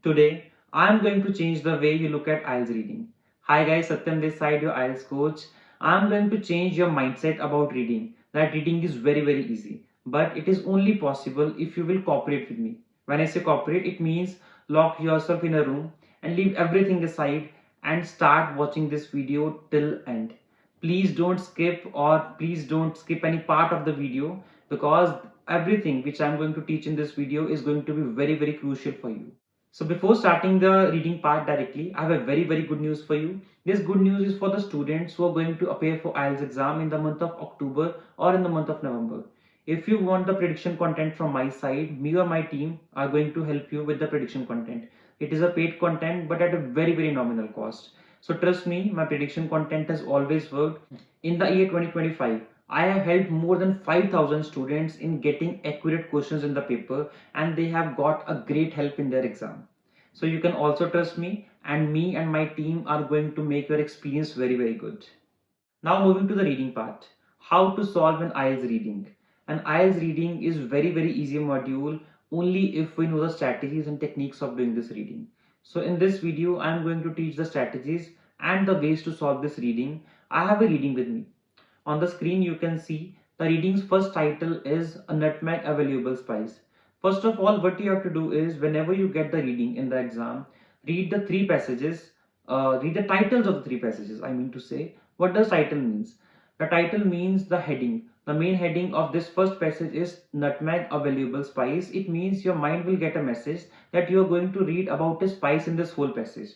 Today, I am going to change the way you look at IELTS reading. Hi guys, Satyam this side, your IELTS coach. I am going to change your mindset about reading. That reading is very easy. But it is only possible if you will cooperate with me. When I say cooperate, it means lock yourself in a room and leave everything aside and start watching this video till end. Please don't skip any part of the video because everything which I am going to teach in this video is going to be very crucial for you. So before starting the reading part directly, I have a very good news for you. This good news is for the students who are going to appear for IELTS exam in the month of October or in the month of November. If you want the prediction content from my side, me or my team are going to help you with the prediction content. It is a paid content but at a very nominal cost. So trust me, my prediction content has always worked. In the year 2025, I have helped more than 5,000 students in getting accurate questions in the paper and they have got a great help in their exam. So you can also trust me and my team are going to make your experience very good. Now moving to the reading part. How to solve an IELTS reading. An IELTS reading is very easy module only if we know the strategies and techniques of doing this reading. So in this video, I am going to teach the strategies and the ways to solve this reading. I have a reading with me. On the screen, you can see the reading's first title is A Nutmeg, a Valuable Spice. First of all, what you have to do is whenever you get the reading in the exam, read the three passages, read the titles of the three passages. I mean to say, what does title means? The title means the heading. The main heading of this first passage is Nutmeg, a Valuable Spice. It means your mind will get a message that you are going to read about a spice in this whole passage.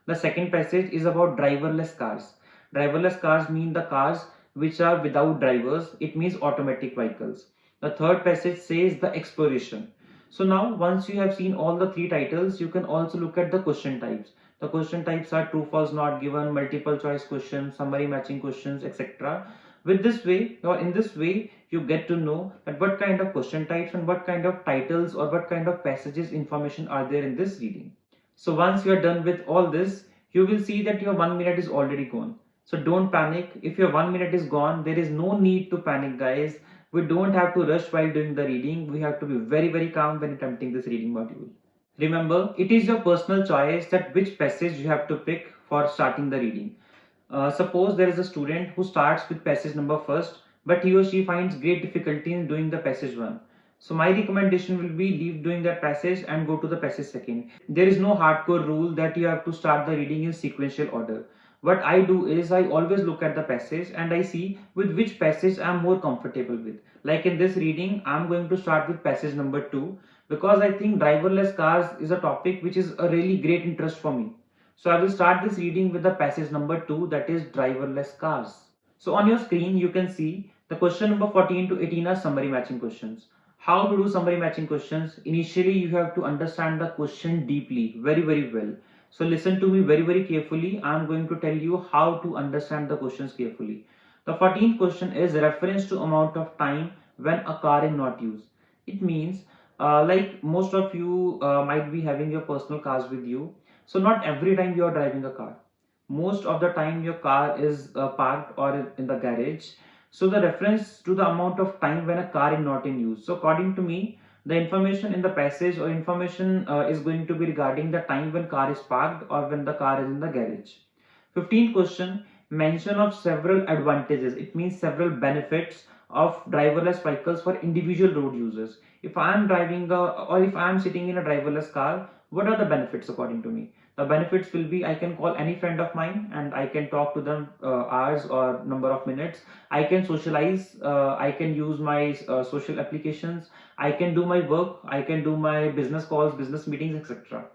The second passage is about driverless cars. Driverless cars mean the cars which are without drivers. It means automatic vehicles. The third passage says the exploration. So now once you have seen all the three titles, you can also look at the question types. The question types are true, false, not given, multiple choice questions, summary matching questions, etc. With this way or in this way, you get to know that what kind of question types and what kind of titles or what kind of passages information are there in this reading. So once you are done with all this, you will see that your 1 minute is already gone. So don't panic. If your 1 minute is gone, there is no need to panic, guys. We don't have to rush while doing the reading. We have to be very calm when attempting this reading module. Remember, it is your personal choice that which passage you have to pick for starting the reading. Suppose there is a student who starts with passage number first, but he or she finds great difficulty in doing the passage one. So my recommendation will be leave doing that passage and go to the passage second. There is no hardcore rule that you have to start the reading in sequential order. What I do is I always look at the passage and I see with which passage I am more comfortable with. Like in this reading, I am going to start with passage number 2 because I think driverless cars is a topic which is a really great interest for me. So I will start this reading with the passage number 2, that is driverless cars. So on your screen you can see the question number 14 to 18 are summary matching questions. How to do summary matching questions? Initially you have to understand the question deeply, very well. So listen to me very carefully. I am going to tell you how to understand the questions carefully. The 14th question is reference to amount of time when a car is not used. It means like most of you might be having your personal cars with you. So not every time you are driving a car. Most of the time your car is parked or in the garage. So the reference to the amount of time when a car is not in use. So according to me, the information in the passage or information is going to be regarding the time when car is parked or when the car is in the garage. 15th question, mention of several advantages. It means several benefits of driverless vehicles for individual road users. If I am driving or if I am sitting in a driverless car, what are the benefits according to me? The benefits will be I can call any friend of mine and I can talk to them hours or number of minutes. I can socialize, I can use my social applications, I can do my work, I can do my business calls, business meetings, etc.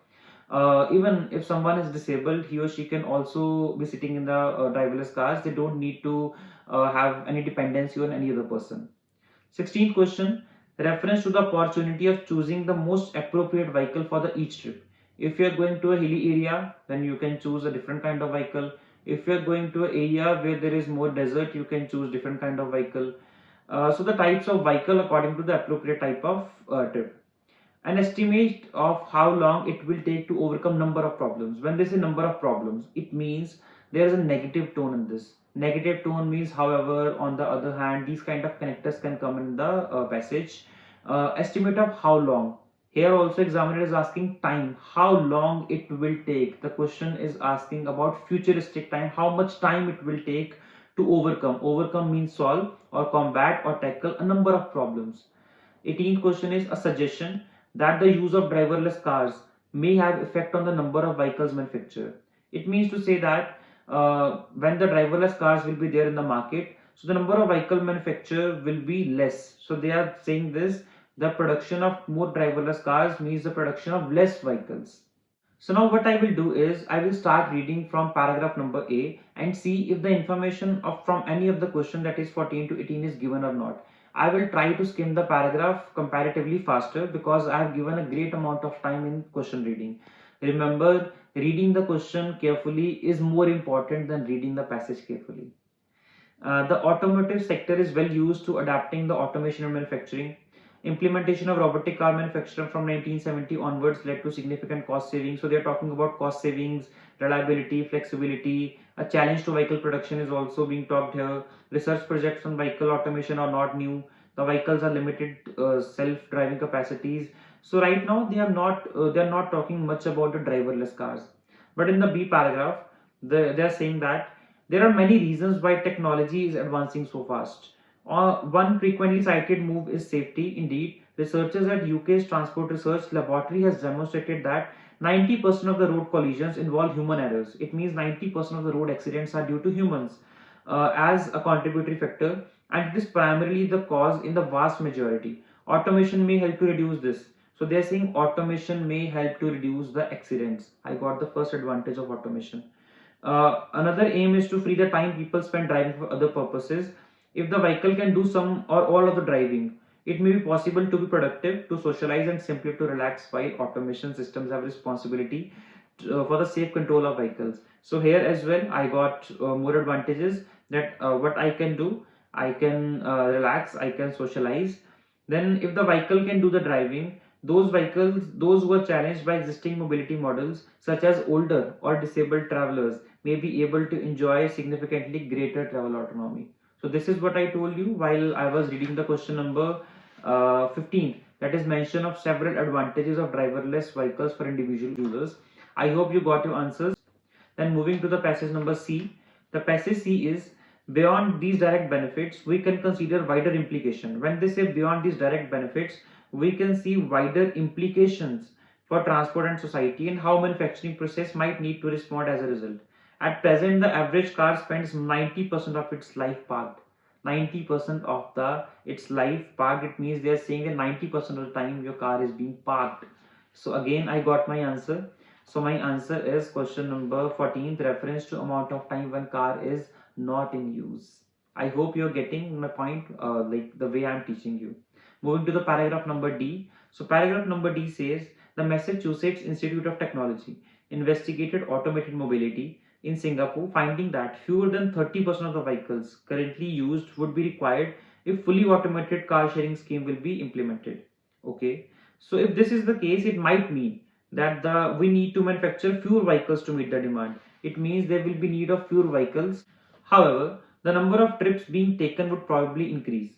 Even if someone is disabled, he or she can also be sitting in the driverless cars. They don't need to have any dependency on any other person. 16th question, reference to the opportunity of choosing the most appropriate vehicle for the each trip. If you are going to a hilly area, then you can choose a different kind of vehicle. If you are going to an area where there is more desert, you can choose different kind of vehicle. So the types of vehicle according to the appropriate type of trip. An estimate of how long it will take to overcome number of problems. When they say number of problems, it means there is a negative tone in this. Negative tone means however, on the other hand, these kind of connectors can come in the passage. Estimate of how long. Here also examiner is asking time, how long it will take. The question is asking about futuristic time, how much time it will take to overcome. Overcome means solve or combat or tackle a number of problems. 18th question is a suggestion that the use of driverless cars may have effect on the number of vehicles manufactured. It means to say that when the driverless cars will be there in the market, so the number of vehicle manufacture will be less. So they are saying this, the production of more driverless cars means the production of less vehicles. So now what I will do is I will start reading from paragraph number A and see if the information of from any of the question, that is 14 to 18, is given or not. I will try to skim the paragraph comparatively faster because I have given a great amount of time in question reading. Remember, reading the question carefully is more important than reading the passage carefully. The automotive sector is well used to adapting the automation of manufacturing. Implementation of robotic car manufacturing from 1970 onwards led to significant cost savings. So they are talking about cost savings, reliability, flexibility. A challenge to vehicle production is also being talked here. Research projects on vehicle automation are not new. The vehicles are limited self-driving capacities. So right now they are not talking much about the driverless cars. But in the B paragraph, they are saying that there are many reasons why technology is advancing so fast. One frequently cited move is safety. Indeed, researchers at UK's Transport Research Laboratory has demonstrated that 90% of the road collisions involve human errors. It means 90% of the road accidents are due to humans as a contributory factor, and it is primarily the cause in the vast majority. Automation may help to reduce this. So they are saying automation may help to reduce the accidents. I got the first advantage of automation. Another aim is to free the time people spend driving for other purposes. If the vehicle can do some or all of the driving, it may be possible to be productive, to socialize, and simply to relax, while automation systems have responsibility for the safe control of vehicles. So here as well, I got more advantages that what I can do, I can relax, I can socialize. Then if the vehicle can do the driving, those vehicles, those who are challenged by existing mobility models, such as older or disabled travelers, may be able to enjoy significantly greater travel autonomy. So this is what I told you while I was reading the question number 15, that is mention of several advantages of driverless vehicles for individual users. I hope you got your answers. Then moving to the passage number C. The passage C is beyond these direct benefits, we can consider wider implication. When they say beyond these direct benefits, we can see wider implications for transport and society and how manufacturing process might need to respond as a result. At present, the average car spends 90% of its life parked. 90% of its life parked. It means they are saying that 90% of the time your car is being parked. So again, I got my answer. So my answer is question number 14, reference to amount of time when car is not in use. I hope you're getting my point, like the way I'm teaching you. Moving to the paragraph number D. So paragraph number D says the Massachusetts Institute of Technology investigated automated mobility in Singapore, finding that fewer than 30% of the vehicles currently used would be required if fully automated car sharing scheme will be implemented. Okay, so if this is the case, it might mean that we need to manufacture fewer vehicles to meet the demand. It means there will be need of fewer vehicles. However, the number of trips being taken would probably increase,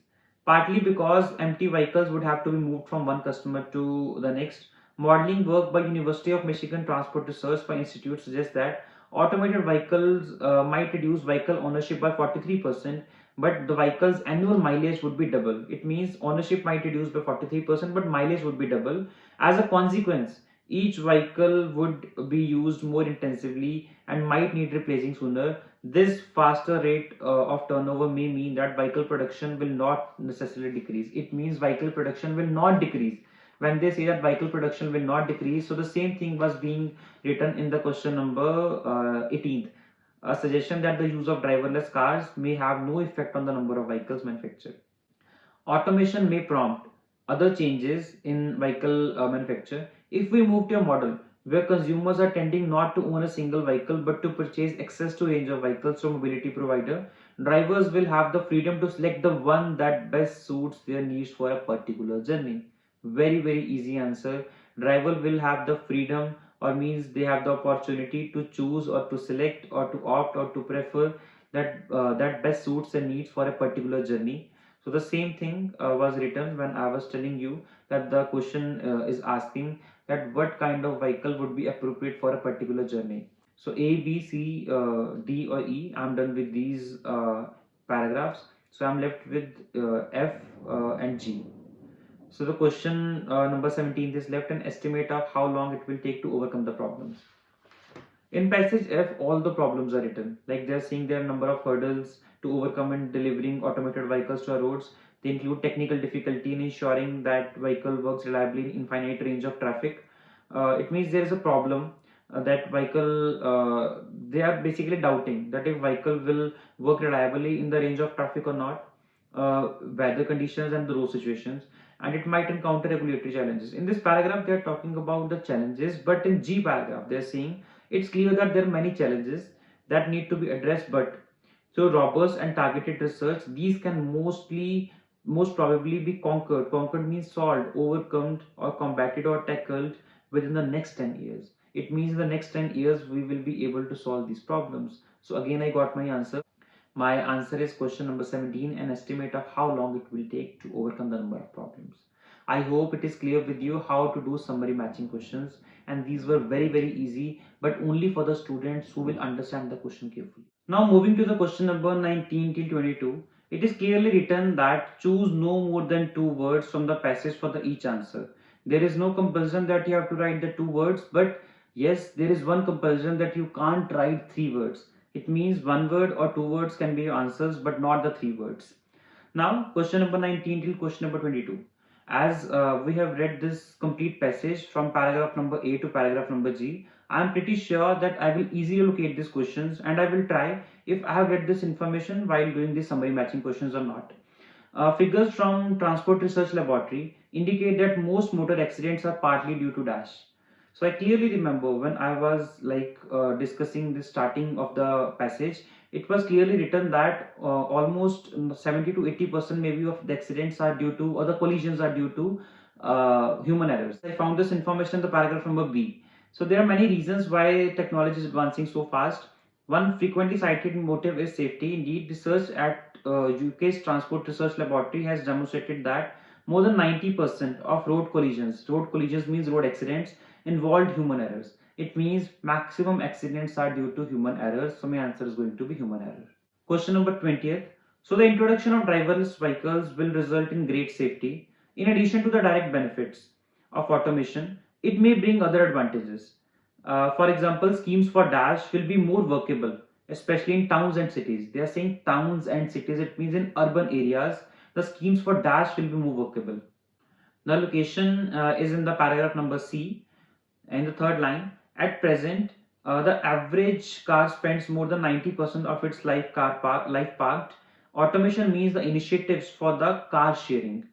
partly because empty vehicles would have to be moved from one customer to the next. Modeling work by University of Michigan Transport Research by Institute suggests that automated vehicles might reduce vehicle ownership by 43%, but the vehicle's annual mileage would be double. It means ownership might reduce by 43%, but mileage would be double. As a consequence, each vehicle would be used more intensively and might need replacing sooner. This faster rate of turnover may mean that vehicle production will not necessarily decrease. It means vehicle production will not decrease. When they say that vehicle production will not decrease, so the same thing was being written in the question number 18th. A suggestion that the use of driverless cars may have no effect on the number of vehicles manufactured. Automation may prompt other changes in vehicle manufacture. If we move to a model where consumers are tending not to own a single vehicle but to purchase access to range of vehicles from mobility provider, drivers will have the freedom to select the one that best suits their needs for a particular journey. Very easy answer. Driver will have the freedom, or means they have the opportunity to choose or to select or to opt or to prefer that best suits their needs for a particular journey. So the same thing was written when I was telling you that the question is asking that what kind of vehicle would be appropriate for a particular journey. So A, B, C, D or E, I'm done with these paragraphs. So I'm left with F and G. So the question number 17 is left an estimate of how long it will take to overcome the problems. In passage F, all the problems are written. Like they're saying there are a number of hurdles to overcome in delivering automated vehicles to our roads. They include technical difficulty in ensuring that vehicle works reliably in infinite range of traffic. It means there is a problem that vehicle, they are basically doubting that if vehicle will work reliably in the range of traffic or not, weather conditions and the road situations, and it might encounter regulatory challenges. In this paragraph, they are talking about the challenges, but in G paragraph, they are saying it's clear that there are many challenges that need to be addressed, but through robust and targeted research, these can most probably be conquered. Conquered means solved, overcome, or combated or tackled within the next 10 years. It means in the next 10 years we will be able to solve these problems. So again, I got my answer. My answer is question number 17, an estimate of how long it will take to overcome the number of problems. I hope it is clear with you how to do summary matching questions, and these were very easy, but only for the students who will understand the question carefully. Now moving to the question number 19 till 22, it is clearly written that choose no more than two words from the passage for the each answer. There is no compulsion that you have to write the two words, but yes, there is one compulsion that you can't write three words. It means one word or two words can be your answers, but not the three words. Now, question number 19 till question number 22. As we have read this complete passage from paragraph number A to paragraph number G, I am pretty sure that I will easily locate these questions, and I will try if I have read this information while doing the summary matching questions or not. Figures from Transport Research Laboratory indicate that most motor accidents are partly due to dash. So I clearly remember when I was discussing the starting of the passage, it was clearly written that almost 70 to 80% maybe of the accidents are due to, or the collisions are due to human errors. I found this information in the paragraph number B. So there are many reasons why technology is advancing so fast. One frequently cited motive is safety. Indeed, research at UK's Transport Research Laboratory has demonstrated that more than 90% of road collisions means road accidents, involved human errors. It means maximum accidents are due to human errors. So my answer is going to be human error. Question number 20th. So the introduction of driverless vehicles will result in great safety. In addition to the direct benefits of automation, it may bring other advantages. For example, schemes for dash will be more workable, especially in towns and cities. They are saying towns and cities, it means in urban areas, the schemes for dash will be more workable. The location is in the paragraph number C. In the third line, at present, the average car spends more than 90% of its life parked. Automation means the initiatives for the car sharing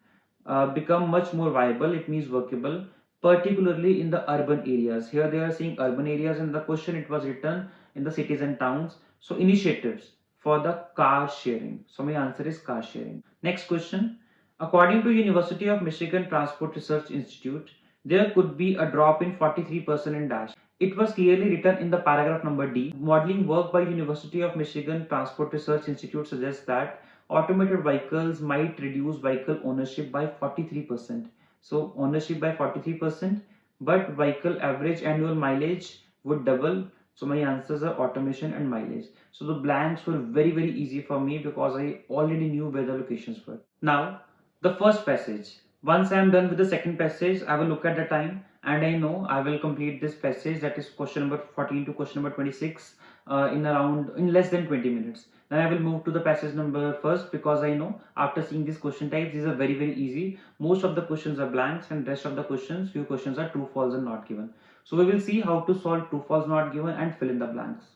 become much more viable. It means workable, particularly in the urban areas. Here they are saying urban areas. In the question, it was written in the cities and towns. So initiatives for the car sharing. So my answer is car sharing. Next question. According to University of Michigan Transport Research Institute, there could be a drop in 43% in dash. It was clearly written in the paragraph number D. Modeling work by University of Michigan Transport Research Institute suggests that automated vehicles might reduce vehicle ownership by 43%. So ownership by 43%, but vehicle average annual mileage would double. So my answers are automation and mileage. So the blanks were very easy for me because I already knew where the locations were. Now the first passage. Once I am done with the second passage, I will look at the time and I know I will complete this passage, that is question number 14 to question number 26 in less than 20 minutes. Then I will move to the passage number first because I know after seeing these question types, these are very easy. Most of the questions are blanks and rest of the questions, few questions are true, false and not given. So we will see how to solve true, false, not given and fill in the blanks.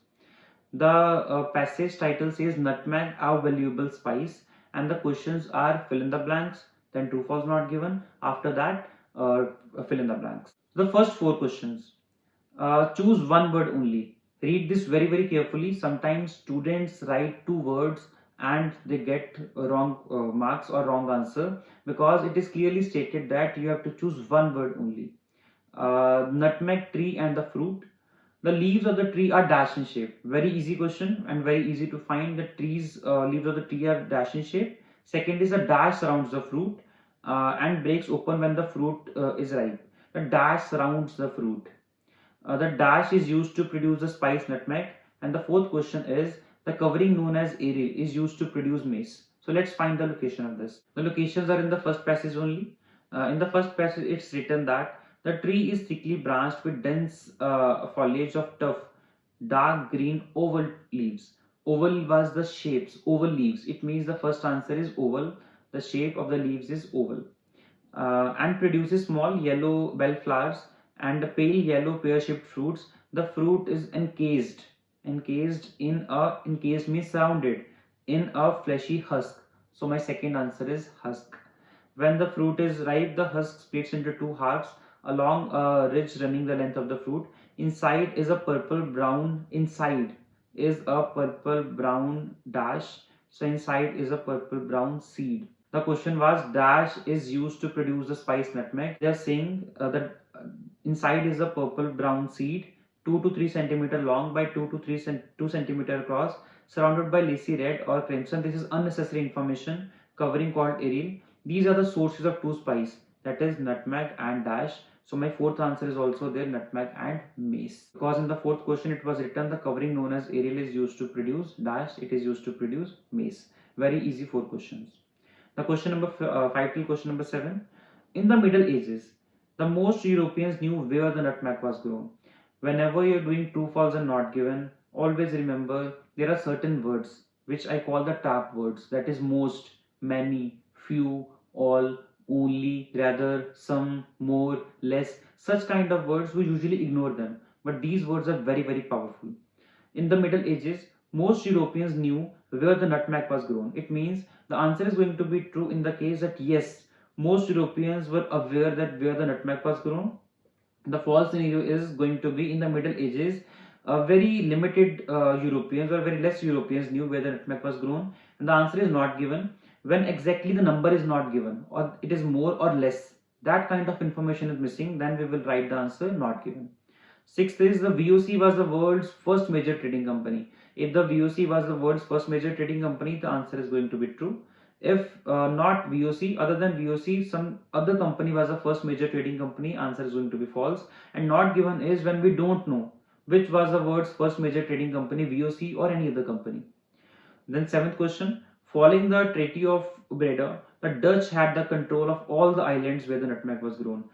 The passage title says Nutmeg, a valuable spice, and the questions are fill in the blanks, then true, false, not given. After that, fill in the blanks. The first four questions. Choose one word only. Read this very carefully. Sometimes students write two words and they get wrong marks or wrong answer because it is clearly stated that you have to choose one word only. Nutmeg tree and the fruit. The leaves of the tree are dash in shape. Very easy question and very easy to find. The leaves of the tree are dash in shape. Second is the dash surrounds the fruit and breaks open when the fruit is ripe. The dash surrounds the fruit. The dash is used to produce the spice nutmeg. And the fourth question is the covering known as aril is used to produce mace. So let's find the location of this. The locations are in the first passage only. In the first passage, it's written that the tree is thickly branched with dense foliage of tough, dark green oval leaves. Oval was the shapes, oval leaves. It means the first answer is oval. The shape of the leaves is oval. And produces small yellow bell flowers and pale yellow pear-shaped fruits. The fruit is encased means surrounded in a fleshy husk. So my second answer is husk. When the fruit is ripe, the husk splits into two halves along a ridge running the length of the fruit. Inside is a purple brown. Inside is a purple brown dash. So inside is a purple brown seed. The question was dash is used to produce the spice nutmeg. They are saying that inside is a purple brown seed, 2 to 3 centimeter long by 2 centimeter across, surrounded by lacy red or crimson. This is unnecessary information covering called aril. These are the sources of two spice, that is nutmeg and dash. So my fourth answer is also there, nutmeg and mace. Because in the fourth question it was written the covering known as aril is used to produce dash, it is used to produce mace. Very easy 4 questions. The question number 5 till question number 7. In the Middle Ages, the most Europeans knew where the nutmeg was grown. Whenever you're doing true, false, and not given, always remember there are certain words which I call the tap words. That is most, many, few, all, only, rather, some, more, less. Such kind of words we usually ignore them, but these words are very, very powerful. In the Middle Ages, most Europeans knew where the nutmeg was grown. It means the answer is going to be true in the case that yes, most Europeans were aware that where the nutmeg was grown. The false scenario is going to be in the Middle Ages. Very limited Europeans or very less Europeans knew where the nutmeg was grown, and the answer is not given. When exactly the number is not given, or it is more or less, that kind of information is missing, then we will write the answer not given. Sixth is the VOC was the world's first major trading company. If the VOC was the world's first major trading company, the answer is going to be true. If not VOC, other than VOC, some other company was the first major trading company, answer is going to be false. And not given is when we don't know which was the world's first major trading company, VOC or any other company. Then seventh question, following the Treaty of Breda, the Dutch had the control of all the islands where the nutmeg was grown.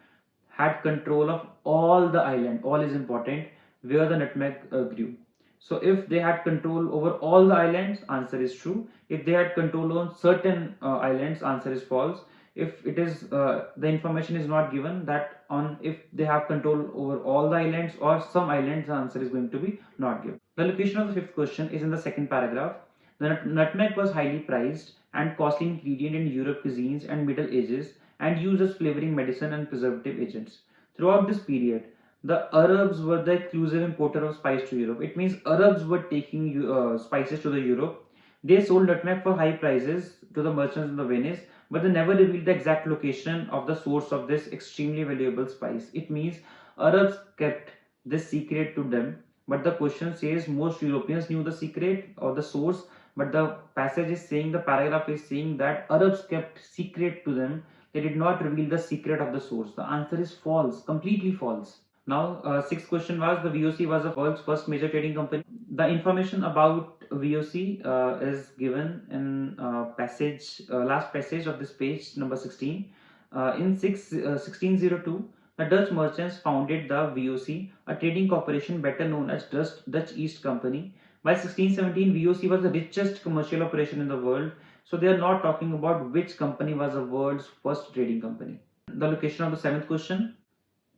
Had control of all the island, all is important, where the nutmeg grew. So if they had control over all the islands, answer is true. If they had control on certain islands, answer is false. If it is the information is not given that on if they have control over all the islands or some islands, the answer is going to be not given. The location of the fifth question is in the second paragraph. The nutmeg was highly prized and costly ingredient in Europe cuisines and Middle Ages and used as flavoring medicine and preservative agents. Throughout this period, the Arabs were the exclusive importer of spice to Europe. It means Arabs were taking spices to the Europe. They sold nutmeg for high prices to the merchants in the Venice, but they never revealed the exact location of the source of this extremely valuable spice. It means Arabs kept this secret to them, but the question says most Europeans knew the secret or the source, but the passage is saying, the paragraph is saying that Arabs kept secret to them. They did not reveal the secret of the source. The answer is false, completely false. Now, sixth question was the VOC was the world's first major trading company. The information about VOC is given in last passage of this page number 16. In 1602, the Dutch merchants founded the VOC, a trading corporation better known as Dutch East Company. By 1617, VOC was the richest commercial operation in the world. So they are not talking about which company was the world's first trading company. The location of the seventh question.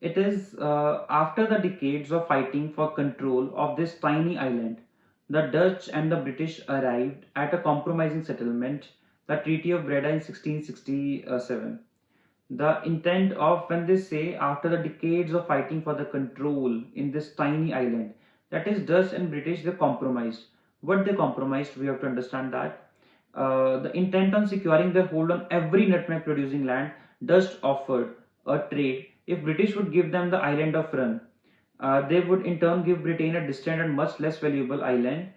It is after the decades of fighting for control of this tiny island, the Dutch and the British arrived at a compromising settlement, the Treaty of Breda in 1667. The intent of when they say after the decades of fighting for the control in this tiny island, that is Dutch and British, they compromised. What they compromised, we have to understand that. The intent on securing their hold on every nutmeg producing land, Dutch offered a trade if British would give them the island of Run. They would in turn give Britain a distant and much less valuable island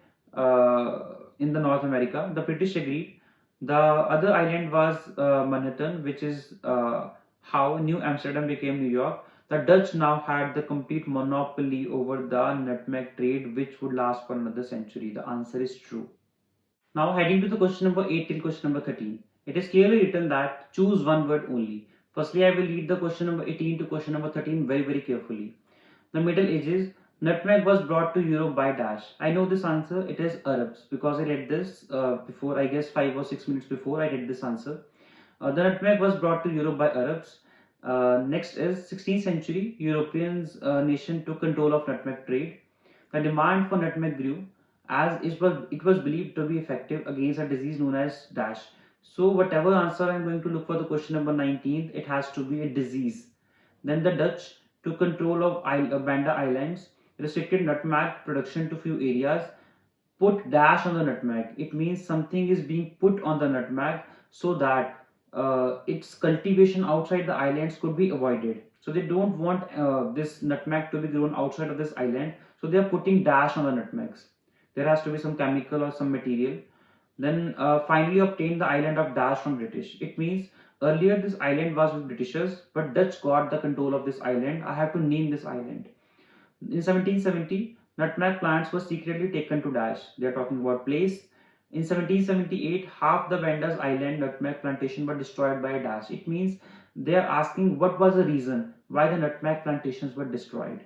in the North America. The British agreed. The other island was Manhattan, which is how New Amsterdam became New York. The Dutch now had the complete monopoly over the nutmeg trade, which would last for another century. The answer is true. Now heading to the question number 8 till question number 13. It is clearly written that choose one word only. Firstly, I will read the question number 18 to question number 13 very very carefully. The Middle Ages, nutmeg was brought to Europe by dash. I know this answer. It is Arabs because I read this before. I guess 5 or 6 minutes before I read this answer. The nutmeg was brought to Europe by Arabs. Next is 16th century. Europeans nation took control of nutmeg trade. The demand for nutmeg grew as it was believed to be effective against a disease known as dash. So whatever answer I'm going to look for the question number 19, it has to be a disease. Then the Dutch took control of Banda Islands, restricted nutmeg production to few areas, put dash on the nutmeg. It means something is being put on the nutmeg so that its cultivation outside the islands could be avoided. So they don't want this nutmeg to be grown outside of this island. So they are putting dash on the nutmegs. There has to be some chemical or some material. Then finally obtained the island of Dash from British. It means earlier this island was with Britishers, but Dutch got the control of this island. I have to name this island. In 1770, nutmeg plants were secretly taken to Dash. They are talking about place. In 1778, half the Vandas Island nutmeg plantation were destroyed by a dash. It means they are asking what was the reason why the nutmeg plantations were destroyed.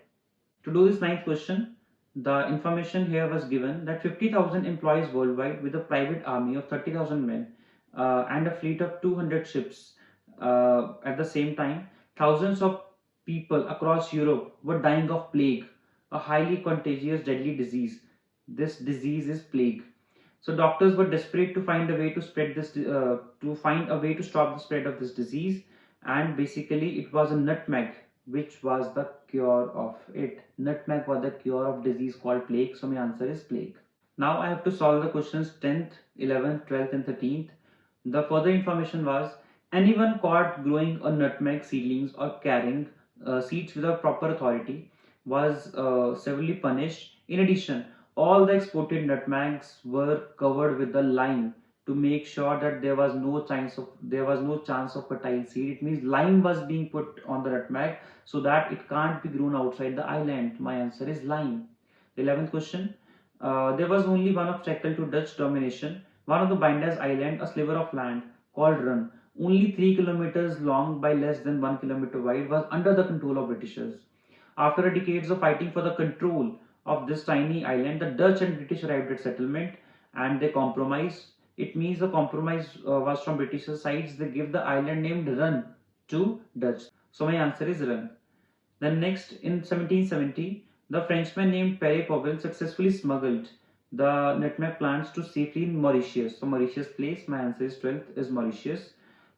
To do this ninth question, the information here was given that 50,000 employees worldwide with a private army of 30,000 men and a fleet of 200 ships. At the same time, thousands of people across Europe were dying of plague, a highly contagious deadly disease. This disease is plague. So doctors were desperate to find a way to spread this, to find a way to stop the spread of this disease, and basically it was a nutmeg which was the cure of it. Nutmeg was the cure of disease called plague. So my answer is plague. Now I have to solve the questions 10th, 11th, 12th, and 13th. The further information was anyone caught growing a nutmeg seedlings or carrying seeds without proper authority was severely punished. In addition, all the exported nutmegs were covered with the lime to make sure that there was no chance of fertile seed. It means lime was being put on the nutmeg so that it can't be grown outside the island. My answer is lime. The 11th question. There was only one obstacle to Dutch domination. One of the Binders Island, a sliver of land called Run, only 3 kilometers long by less than 1 kilometer wide, was under the control of Britishers. After decades of fighting for the control of this tiny island, the Dutch and British arrived at settlement and they compromised. It means the compromise was from British sides. They give the island named Run to Dutch. So my answer is Run. Then next, in 1770, the Frenchman named Pere Pobel successfully smuggled the nutmeg plants to safely in Mauritius. So Mauritius place, my answer is 12th, is Mauritius.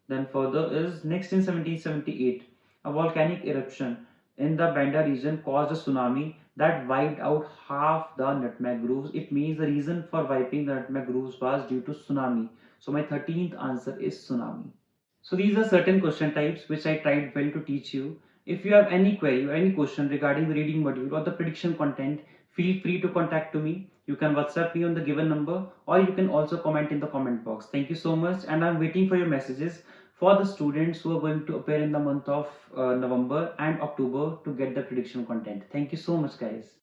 Then further is next in 1778, a volcanic eruption in the Banda region caused a tsunami that wiped out half the nutmeg groves. It means the reason for wiping the nutmeg groves was due to tsunami. So my 13th answer is tsunami. So these are certain question types which I tried well to teach you. If you have any query or any question regarding the reading module or the prediction content, feel free to contact to me. You can WhatsApp me on the given number or you can also comment in the comment box. Thank you so much and I'm waiting for your messages for the students who are going to appear in the month of November and October to get the prediction content. Thank you so much guys.